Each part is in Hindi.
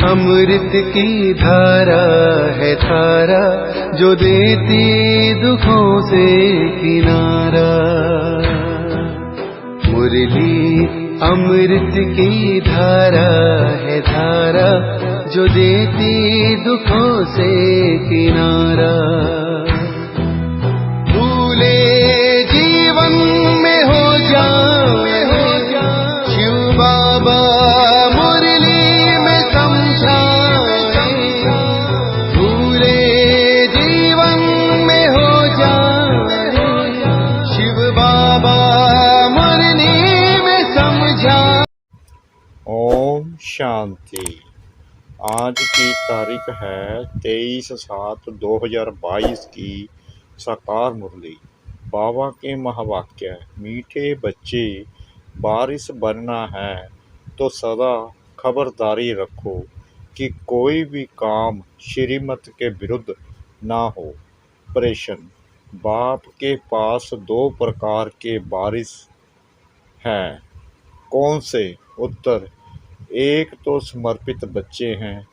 अमृत की धारा है धारा जो देती दुखों से किनारा। मुरली अमृत की धारा है धारा जो देती दुखों से किनारा। भूले जीवन में हो जाए शिव बाबा मुरली में समझाए। भूले जीवन में हो जाए शिव बाबा मुरली में समझाए। ओम शांति। आज की तारीख है 23/7/2022 की साकार मुरली। बाबा के महावाक्य। मीठे बच्चे, बारिश बनना है तो सदा खबरदारी रखो कि कोई भी काम श्रीमत के विरुद्ध ना हो। प्रश्न: बाप के पास 2 प्रकार के बारिश हैं, कौन से? उत्तर: एक तो समर्पित बच्चे हैं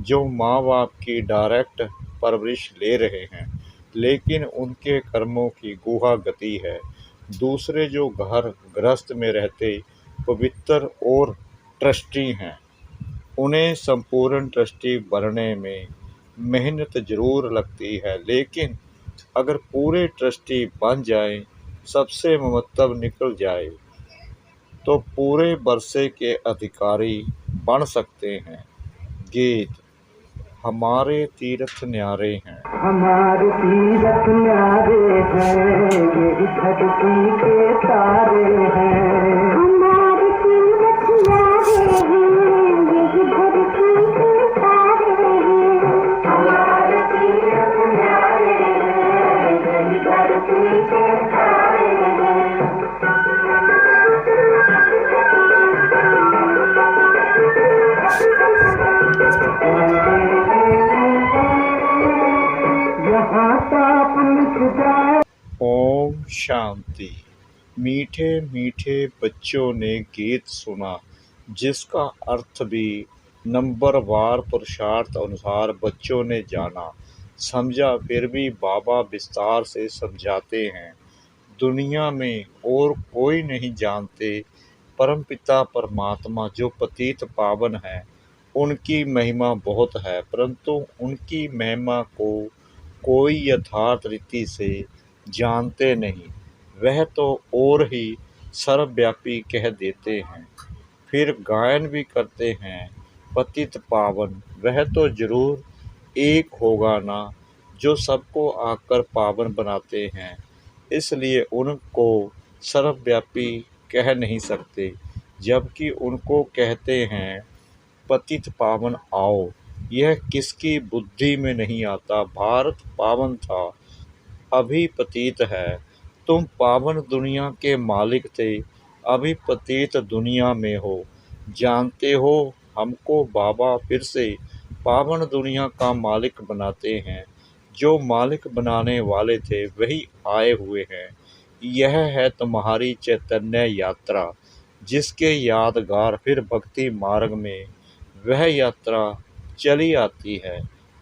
जो माँ बाप की डायरेक्ट परवरिश ले रहे हैं लेकिन उनके कर्मों की गुहा गति है। दूसरे जो घर गृहस्थ में रहते पवित्र और ट्रस्टी हैं। उन्हें संपूर्ण ट्रस्टी बनने में मेहनत जरूर लगती है, लेकिन अगर पूरे ट्रस्टी बन जाए, सबसे ममत्व निकल जाए तो पूरे वर्षे के अधिकारी बन सकते हैं। गीत। हमारे तीर्थ न्यारे हैं, हमारे तीर्थ न्यारे हैं, ये धरती के तारे हैं। हमारे तीर्थ न्यारे हैं, ये धरती के तारे हैं। हमारे तीर्थ न्यारे हैं, ये धरती के तारे हैं। ओम शांति। मीठे मीठे बच्चों ने गीत सुना जिसका अर्थ भी नंबरवार पुरुषार्थ अनुसार बच्चों ने जाना समझा। फिर भी बाबा विस्तार से समझाते हैं। दुनिया में और कोई नहीं जानते परमपिता परमात्मा जो पतित पावन है। उनकी महिमा बहुत है, परंतु उनकी महिमा को कोई यथार्थ रीति से जानते नहीं। वह तो और ही सर्वव्यापी कह देते हैं, फिर गायन भी करते हैं। पतित पावन वह तो जरूर एक होगा ना, जो सबको आकर पावन बनाते हैं, इसलिए उनको सर्वव्यापी कह नहीं सकते, जबकि उनको कहते हैं पतित पावन आओ। यह किसकी बुद्धि में नहीं आता। भारत पावन था, अभी पतित है। तुम पावन दुनिया के मालिक थे, अभी पतित दुनिया में हो। जानते हो, हमको बाबा फिर से पावन दुनिया का मालिक बनाते हैं। जो मालिक बनाने वाले थे वही आए हुए हैं। यह है तुम्हारी चैतन्य यात्रा, जिसके यादगार फिर भक्ति मार्ग में वह यात्रा चली आती है।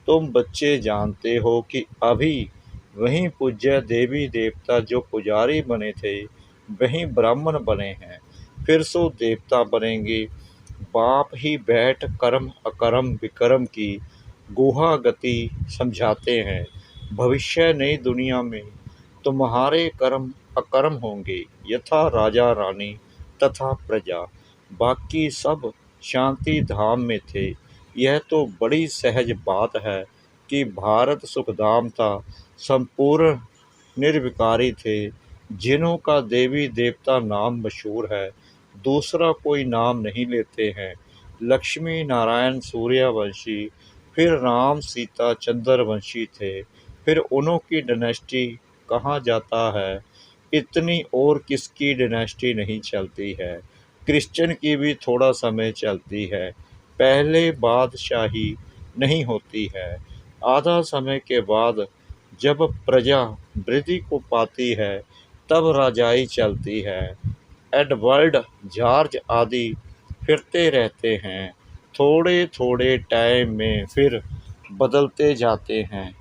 तुम बच्चे जानते हो कि अभी वहीं पूज्य देवी देवता जो पुजारी बने थे वहीं ब्राह्मण बने हैं, फिर सो देवता बनेंगे। बाप ही बैठ कर्म अकर्म विकर्म की गुहा गति समझाते हैं। भविष्य नई दुनिया में तुम्हारे कर्म अकर्म होंगे, यथा राजा रानी तथा प्रजा। बाकी सब शांति धाम में थे। यह तो बड़ी सहज बात है कि भारत सुखधाम था। संपूर्ण निर्विकारी थे, जिन्हों का देवी देवता नाम मशहूर है, दूसरा कोई नाम नहीं लेते हैं। लक्ष्मी नारायण सूर्यवंशी, फिर राम सीता चंद्रवंशी थे, फिर उन्हों की डायनेस्टी कहाँ जाता है। इतनी और किसकी डायनेस्टी नहीं चलती है। क्रिश्चियन की भी थोड़ा समय चलती है, पहले बादशाही नहीं होती है। आधा समय के बाद जब प्रजा वृद्धि को पाती है तब राजाई चलती है। एडवर्ड जॉर्ज आदि फिरते रहते हैं थोड़े थोड़े टाइम में फिर बदलते जाते हैं।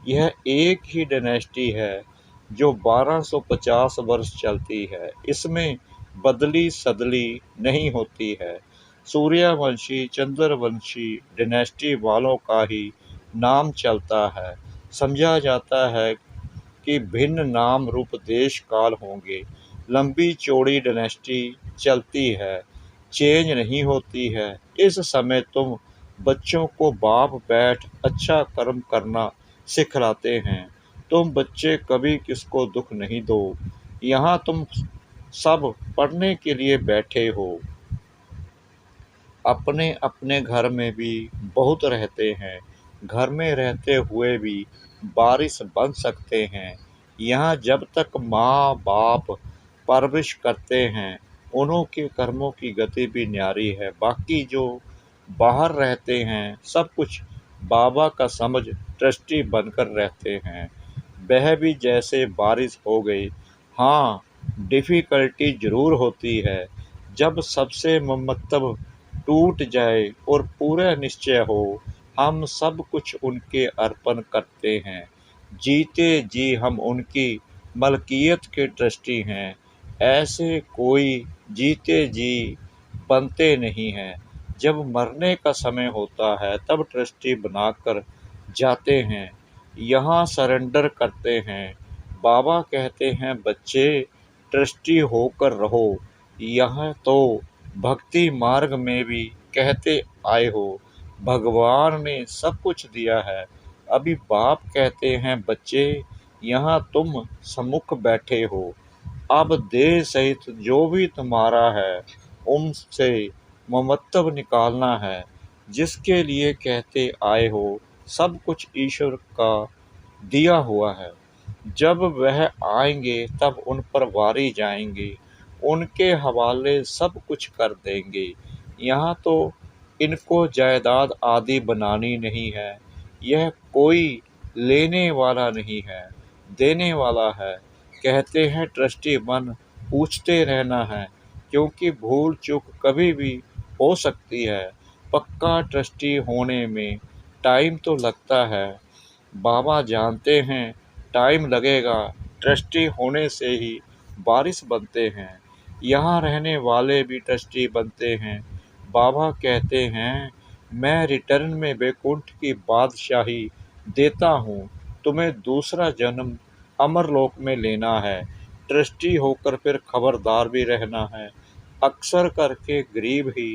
यह एक ही डायनेस्टी है जो 1250 वर्ष चलती है। इसमें बदली सदली नहीं होती है। सूर्यवंशी चंद्रवंशी डायनेस्टी वालों का ही नाम चलता है। समझा जाता है कि भिन्न नाम रूप देश काल होंगे। लंबी चौड़ी डायनेस्टी चलती है, चेंज नहीं होती है। इस समय तुम बच्चों को बाप बैठ अच्छा कर्म करना सिखलाते हैं। तुम बच्चे कभी किसको दुख नहीं दो। यहाँ तुम सब पढ़ने के लिए बैठे हो। अपने अपने घर में भी बहुत रहते हैं। घर में रहते हुए भी बारिश बन सकते हैं। यहाँ जब तक माँ बाप परवरिश करते हैं उन्हों के कर्मों की गति भी न्यारी है। बाकी जो बाहर रहते हैं सब कुछ बाबा का समझ ट्रस्टी बनकर रहते हैं। वह भी जैसे बारिश हो गई। हाँ, डिफ़िकल्टी ज़रूर होती है। जब सबसे ममत्व टूट जाए और पूरा निश्चय हो, हम सब कुछ उनके अर्पण करते हैं। जीते जी हम उनकी मलकियत के ट्रस्टी हैं। ऐसे कोई जीते जी बनते नहीं हैं। जब मरने का समय होता है तब ट्रस्टी बनाकर जाते हैं। यहाँ सरेंडर करते हैं। बाबा कहते हैं बच्चे ट्रस्टी होकर रहो। यह तो भक्ति मार्ग में भी कहते आए हो। भगवान ने सब कुछ दिया है। अभी बाप कहते हैं बच्चे यहाँ तुम सम्मुख बैठे हो। अब देह सहित जो भी तुम्हारा है उनसे ममत्व निकालना है। जिसके लिए कहते आए हो सब कुछ ईश्वर का दिया हुआ है। जब वह आएंगे तब उन पर वारी जाएंगे। उनके हवाले सब कुछ कर देंगे। यहाँ तो इनको जायदाद आदि बनानी नहीं है। यह कोई लेने वाला नहीं है, देने वाला है। कहते हैं ट्रस्टी बन पूछते रहना है, क्योंकि भूल चूक कभी भी हो सकती है। पक्का ट्रस्टी होने में टाइम तो लगता है। बाबा जानते हैं टाइम लगेगा। ट्रस्टी होने से ही वारिस बनते हैं। यहाँ रहने वाले भी ट्रस्टी बनते हैं। बाबा कहते हैं मैं रिटर्न में वैकुंठ की बादशाही देता हूँ। तुम्हें दूसरा जन्म अमरलोक में लेना है। ट्रस्टी होकर फिर खबरदार भी रहना है। अक्सर करके गरीब ही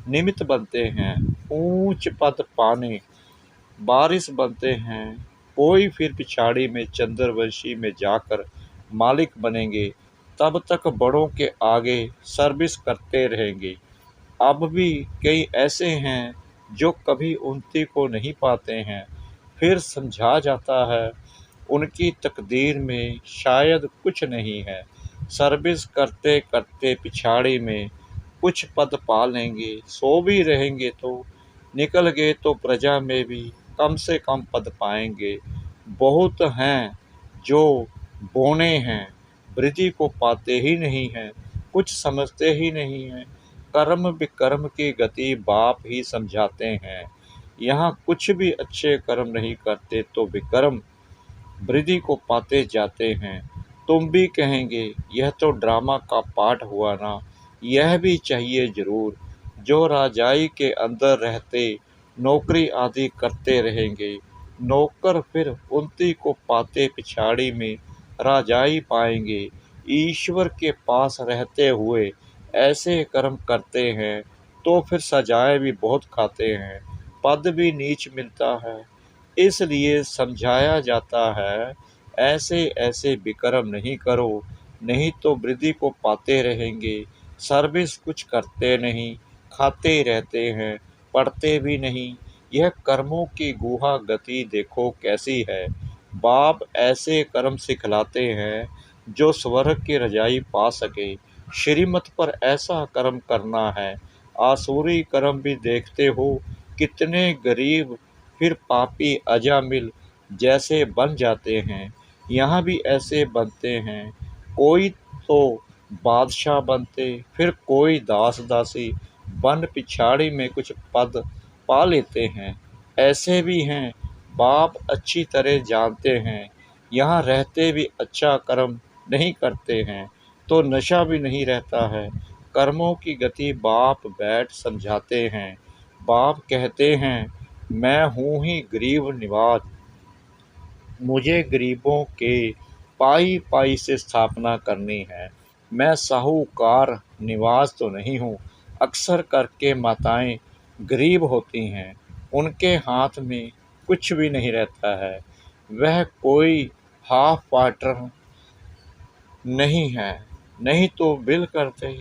निमित्त बनते हैं। ऊंच पद पाने वारिस बनते हैं। कोई फिर पिछाड़ी में चंद्रवंशी में जाकर मालिक बनेंगे। तब तक बड़ों के आगे सर्विस करते रहेंगे। अब भी कई ऐसे हैं जो कभी उन्नति को नहीं पाते हैं। फिर समझा जाता है उनकी तकदीर में शायद कुछ नहीं है। सर्विस करते करते पिछाड़ी में कुछ पद पा लेंगे। सो भी रहेंगे तो निकल गए तो प्रजा में भी कम से कम पद पाएंगे। बहुत हैं जो बोने हैं, वृद्धि को पाते ही नहीं हैं, कुछ समझते ही नहीं हैं। कर्म विकर्म की गति बाप ही समझाते हैं। यहाँ कुछ भी अच्छे कर्म नहीं करते तो विकर्म वृद्धि को पाते जाते हैं। तुम भी कहेंगे यह तो ड्रामा का पार्ट हुआ ना। यह भी चाहिए जरूर। जो राजाई के अंदर रहते नौकरी आदि करते रहेंगे, नौकर फिर उन्नति को पाते पिछाड़ी में राजाई पाएंगे। ईश्वर के पास रहते हुए ऐसे कर्म करते हैं तो फिर सजाएं भी बहुत खाते हैं, पद भी नीच मिलता है। इसलिए समझाया जाता है ऐसे ऐसे विकर्म नहीं करो, नहीं तो वृद्धि को पाते रहेंगे। सर्विस कुछ करते नहीं, खाते रहते हैं, पढ़ते भी नहीं। यह कर्मों की गुहा गति देखो कैसी है। बाप ऐसे कर्म सिखलाते हैं जो स्वर्ग की रजाई पा सके। श्रीमत पर ऐसा कर्म करना है। आसुरी कर्म भी देखते हो कितने गरीब फिर पापी अजामिल जैसे बन जाते हैं। यहाँ भी ऐसे बनते हैं। कोई तो बादशाह बनते, फिर कोई दास दासी, वन पिछाड़ी में कुछ पद पा लेते हैं। ऐसे भी हैं बाप अच्छी तरह जानते हैं, यहाँ रहते भी अच्छा कर्म नहीं करते हैं तो नशा भी नहीं रहता है। कर्मों की गति बाप बैठ समझाते हैं। बाप कहते हैं मैं हूँ ही गरीब निवाज, मुझे गरीबों के पाई पाई से स्थापना करनी है। मैं साहूकार निवाज तो नहीं हूँ। अक्सर करके माताएं गरीब होती हैं, उनके हाथ में कुछ भी नहीं रहता है, वह कोई हाफ वाटर नहीं है, नहीं तो बिल करते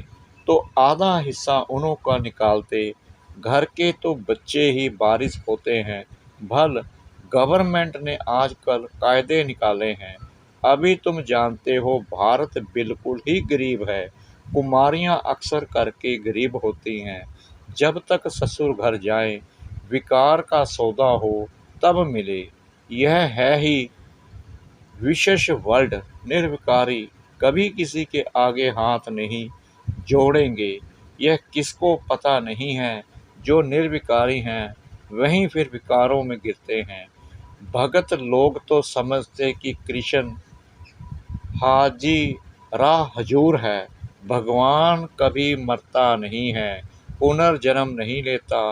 तो आधा हिस्सा उन्हों का निकालते। घर के तो बच्चे ही बारिश होते हैं। भल गवर्नमेंट ने आजकल कायदे निकाले हैं। अभी तुम जानते हो भारत बिल्कुल ही गरीब है। कुमारियां अक्सर करके गरीब होती हैं। जब तक ससुर घर जाएं, विकार का सौदा हो तब मिले। यह है ही विशेष वर्ल्ड। निर्विकारी कभी किसी के आगे हाथ नहीं जोड़ेंगे। यह किसको पता नहीं है। जो निर्विकारी हैं वहीं फिर विकारों में गिरते हैं। भगत लोग तो समझते कि कृष्ण हाजी राह हजूर है। भगवान कभी मरता नहीं है, पुनर्जन्म नहीं लेता।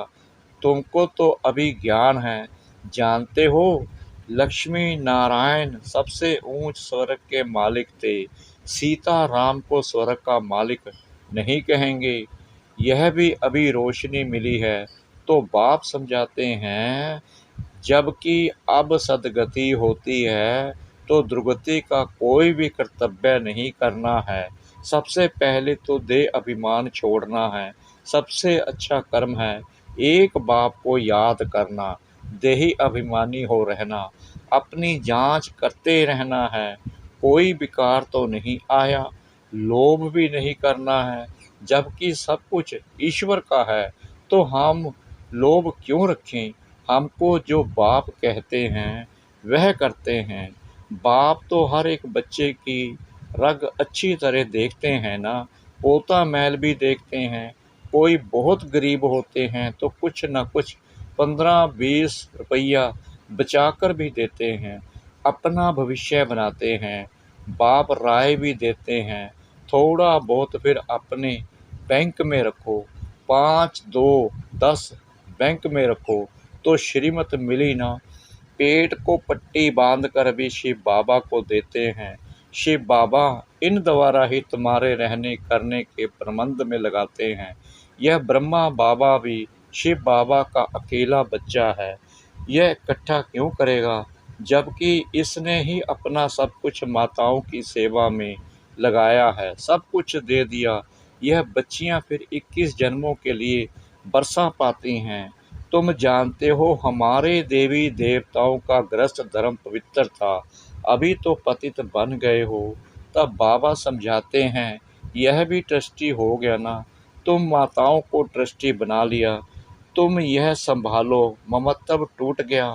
तुमको तो अभी ज्ञान है। जानते हो लक्ष्मी नारायण सबसे ऊंच स्वर्ग के मालिक थे। सीता राम को स्वर्ग का मालिक नहीं कहेंगे। यह भी अभी रोशनी मिली है तो बाप समझाते हैं। जबकि अब सद्गति होती है तो दुर्गति का कोई भी कर्तव्य नहीं करना है। सबसे पहले तो देह अभिमान छोड़ना है। सबसे अच्छा कर्म है एक बाप को याद करना, देही अभिमानी हो रहना, अपनी जांच करते रहना है। कोई विकार तो नहीं आया, लोभ भी नहीं करना है। जबकि सब कुछ ईश्वर का है तो हम लोभ क्यों रखें। हमको जो बाप कहते हैं वह करते हैं। बाप तो हर एक बच्चे की रग अच्छी तरह देखते हैं ना, पोता मैल भी देखते हैं। कोई बहुत गरीब होते हैं तो कुछ न कुछ 15-20 रुपया बचाकर भी देते हैं, अपना भविष्य बनाते हैं। बाप राय भी देते हैं थोड़ा बहुत फिर अपने बैंक में रखो, 5, 2, 10 बैंक में रखो तो श्रीमत मिली ना। पेट को पट्टी बांध कर भी शिव बाबा को देते हैं। शिव बाबा इन द्वारा ही तुम्हारे रहने करने के प्रबंध में लगाते हैं। यह ब्रह्मा बाबा भी शिव बाबा का अकेला बच्चा है। यह इकट्ठा क्यों करेगा जबकि इसने ही अपना सब कुछ माताओं की सेवा में लगाया है, सब कुछ दे दिया। यह बच्चियां फिर 21 जन्मों के लिए बरसा पाती हैं। तुम जानते हो हमारे देवी देवताओं का ग्रस्त धर्म पवित्र था, अभी तो पतित बन गए हो। तब बाबा समझाते हैं यह भी ट्रस्टी हो गया ना, तुम माताओं को ट्रस्टी बना लिया, तुम यह संभालो, ममत्व टूट गया।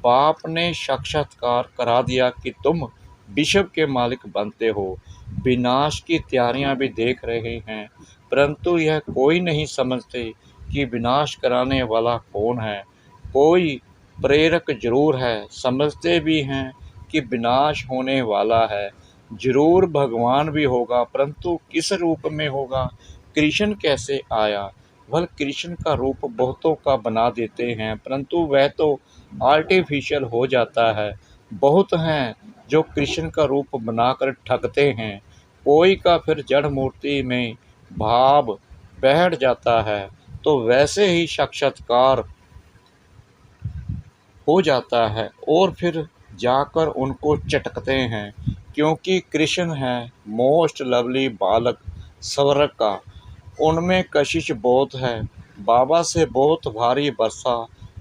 बाप ने साक्षात्कार करा दिया कि तुम विश्व के मालिक बनते हो। विनाश की तैयारियां भी देख रहे हैं परंतु यह कोई नहीं समझते कि विनाश कराने वाला कौन है। कोई प्रेरक जरूर है, समझते भी हैं कि विनाश होने वाला है। जरूर भगवान भी होगा परंतु किस रूप में होगा। कृष्ण कैसे आया। वह कृष्ण का रूप बहुतों का बना देते हैं परंतु वह तो आर्टिफिशियल हो जाता है। बहुत हैं जो कृष्ण का रूप बनाकर ठगते हैं। कोई का फिर जड़ मूर्ति में भाव बैठ जाता है तो वैसे ही साक्षात्कार हो जाता है और फिर जाकर उनको चटकते हैं। क्योंकि कृष्ण है मोस्ट लवली बालक स्वर्ग का, उनमें कशिश बहुत है। बाबा से बहुत भारी बरसा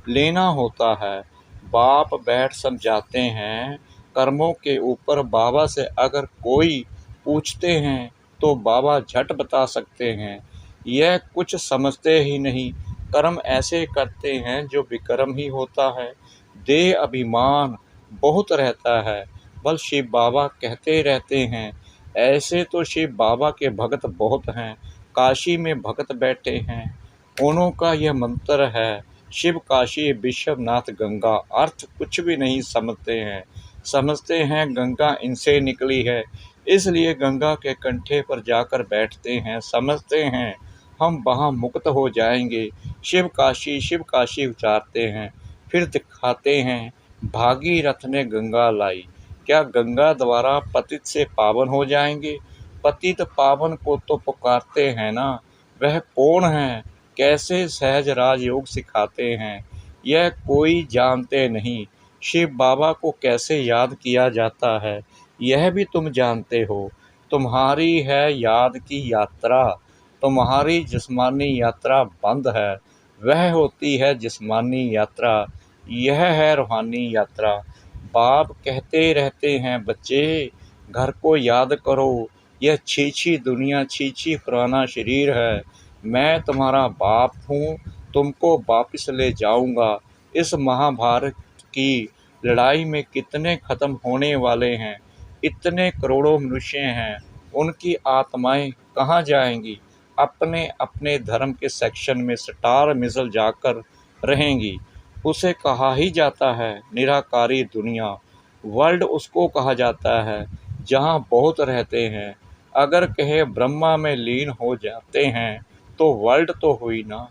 लेना होता है। बाप बैठ समझाते हैं कर्मों के ऊपर। बाबा से अगर कोई पूछते हैं तो बाबा झट बता सकते हैं। यह कुछ समझते ही नहीं, कर्म ऐसे करते हैं जो विकर्म ही होता है। देह अभिमान बहुत रहता है। बल शिव बाबा कहते रहते हैं। ऐसे तो शिव बाबा के भगत बहुत हैं। काशी में भगत बैठे हैं, उन्हों का यह मंत्र है, शिव काशी विश्वनाथ गंगा। अर्थ कुछ भी नहीं समझते हैं गंगा इनसे निकली है, इसलिए गंगा के कंठे पर जाकर बैठते हैं। समझते हैं हम वहाँ मुक्त हो जाएंगे। शिव काशी उचारते हैं, फिर दिखाते हैं भागीरथ ने गंगा लाई। क्या गंगा द्वारा पतित से पावन हो जाएंगे? पतित पावन को तो पुकारते हैं ना। वह कौन है, कैसे सहज राजयोग सिखाते हैं, यह कोई जानते नहीं। शिव बाबा को कैसे याद किया जाता है, यह भी तुम जानते हो। तुम्हारी है याद की यात्रा, तुम्हारी जिस्मानी यात्रा बंद है। वह होती है जिस्मानी यात्रा, यह है रूहानी यात्रा। बाप कहते रहते हैं, बच्चे घर को याद करो, यह छी दुनिया, छी पुराना शरीर है। मैं तुम्हारा बाप हूँ, तुमको वापस ले जाऊँगा। इस महाभारत की लड़ाई में कितने ख़त्म होने वाले हैं, इतने करोड़ों मनुष्य हैं, उनकी आत्माएं कहाँ जाएंगी? अपने अपने धर्म के सेक्शन में स्टार मिसल जाकर रहेंगी। उसे कहा ही जाता है निराकारी दुनिया। वर्ल्ड उसको कहा जाता है जहाँ बहुत रहते हैं। अगर कहे ब्रह्मा में लीन हो जाते हैं तो वर्ल्ड तो हुई ना।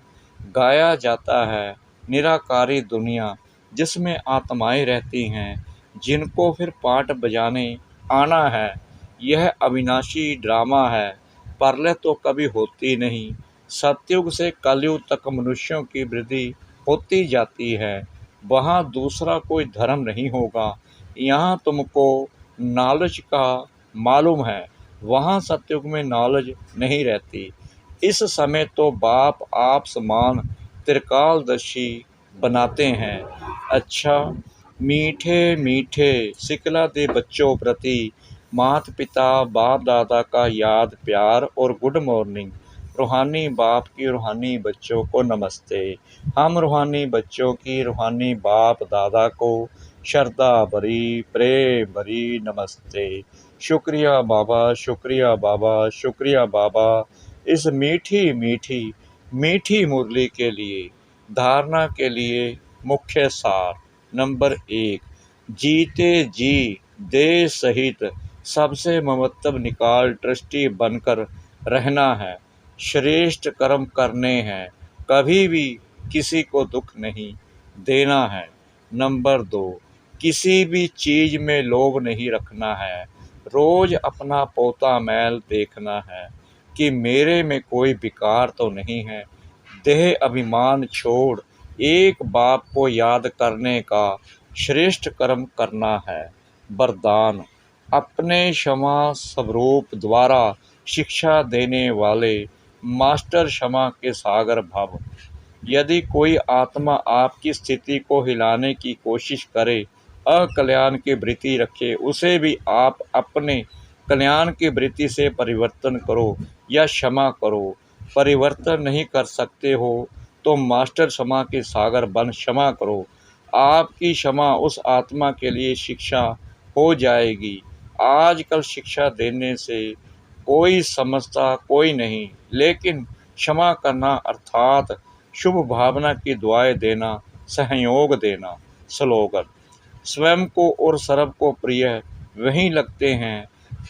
गाया जाता है निराकारी दुनिया, जिसमें आत्माएं रहती हैं, जिनको फिर पाठ बजाने आना है। यह अविनाशी ड्रामा है, प्रलय तो कभी होती नहीं। सतयुग से कलयुग तक मनुष्यों की वृद्धि होती जाती है। वहाँ दूसरा कोई धर्म नहीं होगा। यहाँ तुमको नॉलेज का मालूम है, वहाँ सतयुग में नॉलेज नहीं रहती। इस समय तो बाप आप समान त्रिकालदर्शी बनाते हैं। अच्छा, मीठे मीठे सिखला दे बच्चों प्रति माता पिता बाप दादा का याद प्यार और गुड मॉर्निंग। रूहानी बाप की रूहानी बच्चों को नमस्ते। हम रूहानी बच्चों की रूहानी बाप दादा को श्रद्धा भरी प्रेम भरी नमस्ते। शुक्रिया बाबा, शुक्रिया बाबा, शुक्रिया बाबा, इस मीठी मीठी मीठी मुरली के लिए। धारणा के लिए मुख्य सार नंबर 1, जीते जी देश सहित सबसे ममत्व निकाल ट्रस्टी बनकर रहना है। श्रेष्ठ कर्म करने हैं, कभी भी किसी को दुख नहीं देना है। नंबर 2, किसी भी चीज़ में लोभ नहीं रखना है। रोज़ अपना पोता मैल देखना है कि मेरे में कोई विकार तो नहीं है। देह अभिमान छोड़ एक बाप को याद करने का श्रेष्ठ कर्म करना है। वरदान, अपने क्षमा स्वरूप द्वारा शिक्षा देने वाले मास्टर क्षमा के सागर भव। यदि कोई आत्मा आपकी स्थिति को हिलाने की कोशिश करे, अकल्याण की वृत्ति रखे, उसे भी आप अपने कल्याण की वृत्ति से परिवर्तन करो या क्षमा करो। परिवर्तन नहीं कर सकते हो तो मास्टर क्षमा के सागर बन क्षमा करो। आपकी क्षमा उस आत्मा के लिए शिक्षा हो जाएगी। आजकल शिक्षा देने से कोई समझता कोई नहीं, लेकिन क्षमा करना अर्थात शुभ भावना की दुआएं देना, सहयोग देना। स्लोगन, स्वयं को और सर्व को प्रिय वही लगते हैं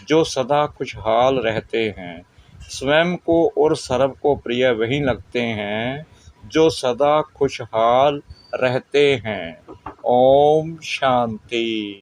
जो सदा खुशहाल रहते हैं। स्वयं को और सर्व को प्रिय वही लगते हैं जो सदा खुशहाल रहते हैं। ओम शांति।